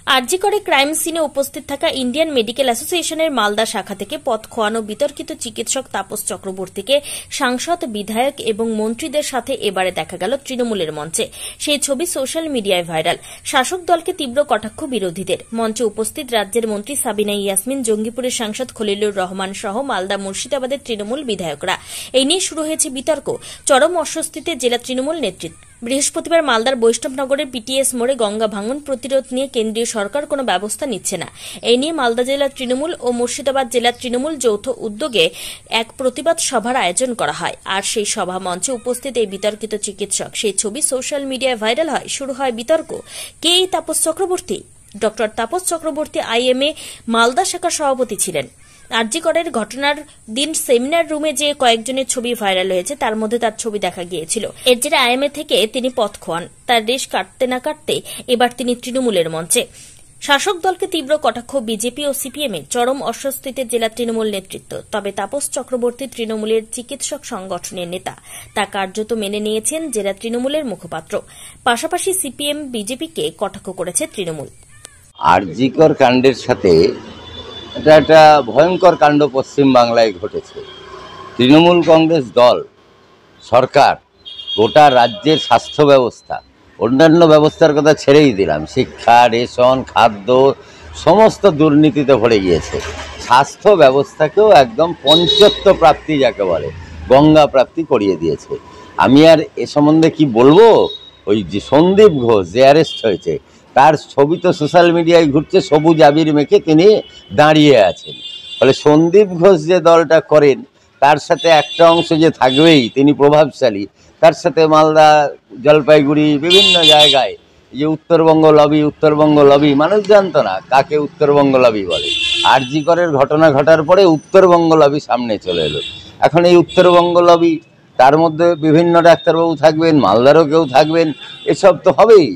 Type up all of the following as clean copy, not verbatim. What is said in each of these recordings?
আরজি করে ক্রাইম সিনে উপস্থিত থাকা ইন্ডিয়ান মেডিকেল অ্যাসোসিয়েশনের মালদা শাখা থেকে পথ খোয়ানো বিতর্কিত চিকিৎসক তাপস চক্রবর্তীকে সাংসদ, বিধায়ক এবং মন্ত্রীদের সাথে এবারে দেখা গেল তৃণমূলের মঞ্চে। সেই ছবি সোশ্যাল মিডিয়ায় ভাইরাল। শাসক দলকে তীব্র কটাক্ষ বিরোধীদের। মঞ্চে উপস্থিত রাজ্যের মন্ত্রী সাবিনা ইয়াসমিন, জঙ্গিপুরের সাংসদ খলিলুর রহমান সহ মালদা, মুর্শিদাবাদের তৃণমূল বিধায়করা। এই নিয়ে শুরু হয়েছে বিতর্ক। চরম অস্বস্তিতে জেলা তৃণমূল নেতৃত্ব। বৃহস্পতিবার মালদার বৈষ্ণবনগরের পিটিএস মোড়ে গঙ্গা ভাঙন প্রতিরোধ নিয়ে কেন্দ্রীয় সরকার কোনো ব্যবস্থা নিচ্ছে না। এই নিয়ে মালদা জেলার তৃণমূল ও মুর্শিদাবাদ জেলার তৃণমূল যৌথ উদ্যোগে এক প্রতিবাদ সভার আয়োজন করা হয়। আর সেই সভা মঞ্চে উপস্থিত এই বিতর্কিত চিকিৎসক। সেই ছবি সোশ্যাল মিডিয়ায় ভাইরাল হয়। শুরু হয় বিতর্ক। কে এই তাপস চক্রবর্তী? ডক্টর তাপস চক্রবর্তী আইএমএ মালদা শাখার সভাপতি ছিলেন। আরজি করের ঘটনার দিন সেমিনার রুমে যে কয়েকজনের ছবি ভাইরাল হয়েছে তার মধ্যে তার ছবি দেখা গিয়েছিল। এর জেরে আইএমএ থেকে তিনি পথ খোয়ান। তার রেশ কাটতে না কাটতে এবার তিনি তৃণমূলের মঞ্চে। শাসক দলকে তীব্র কটাক্ষ বিজেপি ও সিপিএম এর। চরম অস্বস্তিতে জেলা তৃণমূল নেতৃত্ব। তবে তাপস চক্রবর্তী তৃণমূলের চিকিৎসক সংগঠনের নেতা। তা কার্যত মেনে নিয়েছেন জেলা তৃণমূলের মুখপাত্র। পাশাপাশি সিপিএম, বিজেপিকে কটাক্ষ করেছে তৃণমূল। আরজি কর কাণ্ডের সাথে এটা একটা ভয়ঙ্কর কাণ্ড পশ্চিমবাংলায় ঘটেছে। তৃণমূল কংগ্রেস দল, সরকার গোটা রাজ্যের স্বাস্থ্য ব্যবস্থা, অন্যান্য ব্যবস্থার কথা ছেড়েই দিলাম, শিক্ষা, রেশন, খাদ্য সমস্ত দুর্নীতিতে ভরে গিয়েছে। স্বাস্থ্য ব্যবস্থাকেও একদম পঞ্চত্ব প্রাপ্তি যাকে বলে, গঙ্গা প্রাপ্তি করিয়ে দিয়েছে। আমি আর এ সম্বন্ধে কি বলবো? ওই যে সন্দীপ ঘোষ যে অ্যারেস্ট হয়েছে, তার ছবি তো সোশ্যাল মিডিয়ায় ঘুরছে, সবুজ আবির মেখে তিনি দাঁড়িয়ে আছেন। ফলে সন্দীপ ঘোষ যে দলটা করেন তার সাথে একটা অংশ যে থাকবেই, তিনি প্রভাবশালী। তার সাথে মালদা, জলপাইগুড়ি বিভিন্ন জায়গায় যে উত্তরবঙ্গ লবি, মানুষ জানতো না কাকে উত্তরবঙ্গ লবি বলে। আরজি করের ঘটনা ঘটার পরে উত্তরবঙ্গ লবি সামনে চলে এলো। এখন এই উত্তরবঙ্গ লবি, তার মধ্যে বিভিন্ন ডাক্তারবাবু থাকবেন, মালদারও কেউ থাকবেন, এসব তো হবেই।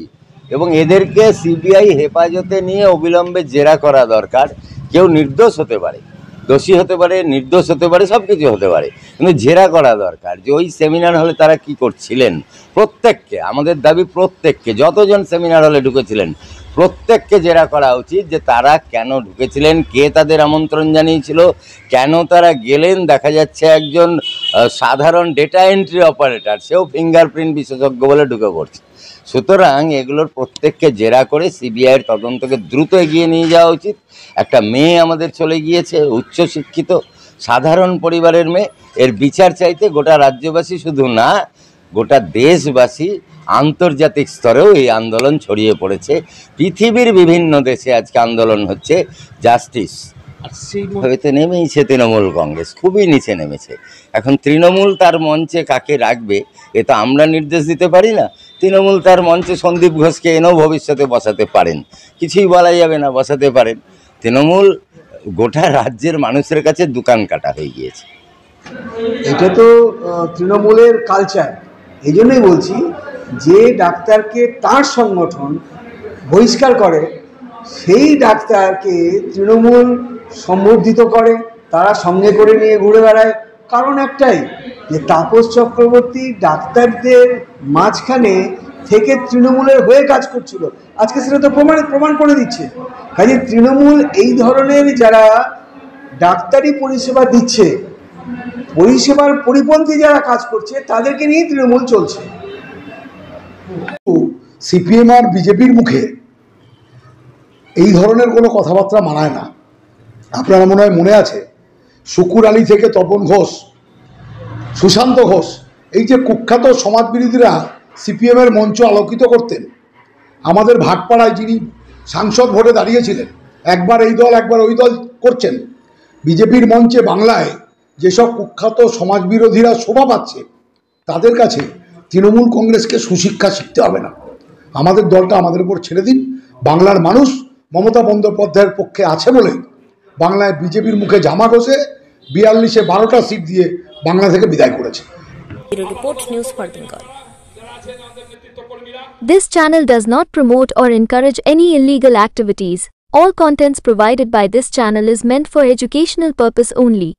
এবং এদেরকে সিবিআই হেফাজতে নিয়ে অবিলম্বে জেরা করা দরকার। কেউ নির্দোষ হতে পারে, দোষী হতে পারে, নির্দোষ হতে পারে, সব কিছু হতে পারে, কিন্তু জেরা করা দরকার যে ওই সেমিনার হলে তারা কি করছিলেন। প্রত্যেককে, আমাদের দাবি প্রত্যেককে, যতজন সেমিনার হলে ঢুকেছিলেন প্রত্যেককে জেরা করা উচিত যে তারা কেন ঢুকেছিলেন, কে তাদের আমন্ত্রণ জানিয়েছিল, কেন তারা গেলেন। দেখা যাচ্ছে একজন সাধারণ ডেটা এন্ট্রি অপারেটর, সেও ফিঙ্গারপ্রিন্ট বিশেষজ্ঞ বলে ঢুকে পড়ছে। সুতরাং এগুলোর প্রত্যেককে জেরা করে সিবিআইয়ের তদন্তকে দ্রুত এগিয়ে নিয়ে যাওয়া উচিত। একটা মেয়ে আমাদের চলে গিয়েছে, উচ্চশিক্ষিত সাধারণ পরিবারের মেয়ে। এর বিচার চাইতে গোটা রাজ্যবাসী শুধু না, গোটা দেশবাসী, আন্তর্জাতিক স্তরেও এই আন্দোলন ছড়িয়ে পড়েছে। পৃথিবীর বিভিন্ন দেশে আজকে আন্দোলন হচ্ছে জাস্টিস। হয়তো নেমেইছে তৃণমূল কংগ্রেস, খুবই নিচে নেমেছে। এখন তৃণমূল তার মঞ্চে কাকে রাখবে এ তো আমরা নির্দেশ দিতে পারি না। তৃণমূল তার মঞ্চে সন্দীপ ঘোষকে এনেও ভবিষ্যতে বসাতে পারেন, কিছুই বলা যাবে না, বসাতে পারেন। তৃণমূল গোটা রাজ্যের মানুষের কাছে দোকান কাটা হয়ে গিয়েছে। এটা তো তৃণমূলের কালচার। এই জন্যই বলছি, যে ডাক্তারকে তার সংগঠন বহিষ্কার করে সেই ডাক্তারকে তৃণমূল সম্বর্ধিত করে, তারা সঙ্গে করে নিয়ে ঘুরে বেড়ায়। কারণ একটাই, যে তাপস চক্রবর্তী ডাক্তারদের মাঝখানে থেকে তৃণমূলের হয়ে কাজ করছিল। আজকে সেটা তো প্রমাণ করে দিচ্ছে। কাজে তৃণমূল এই ধরনের যারা ডাক্তারি পরিষেবা দিচ্ছে, পরিষেবার পরিপন্থী যারা কাজ করছে, তাদেরকে নিয়ে তৃণমূল চলছে। সিপিএম আর বিজেপির মুখে এই ধরনের কোনো কথাবার্তা মানায় না। আপনারা মনে হয় মনে আছে, শুকুর আলী থেকে তপন ঘোষ, সুশান্ত ঘোষ, এই যে কুখ্যাত সমাজবিরোধীরা সিপিএমের মঞ্চ আলোকিত করতেন। আমাদের ভাটপাড়ায় যিনি সাংসদ ভোটে দাঁড়িয়েছিলেন, একবার এই দল একবার ওই দল করছেন। বিজেপির মঞ্চে বাংলায় যেসব কুখ্যাত সমাজবিরোধীরা শোভা পাচ্ছে, তাদের কাছে তৃণমূল কংগ্রেসকে সুশিক্ষা শিখতে হবে না। আমাদের দলটা আমাদের উপর ছেড়ে দিন। বাংলার মানুষ মমতা বন্দ্যোপাধ্যায়ের পক্ষে আছে বলে বাংলায় বিজেপির মুখে জামা ঘষে 42-এ 12টা সিট দিয়ে বাংলা থেকে বিদায় করেছে। This channel does not promote or encourage any illegal activities. All contents provided by this channel is meant for educational purpose only.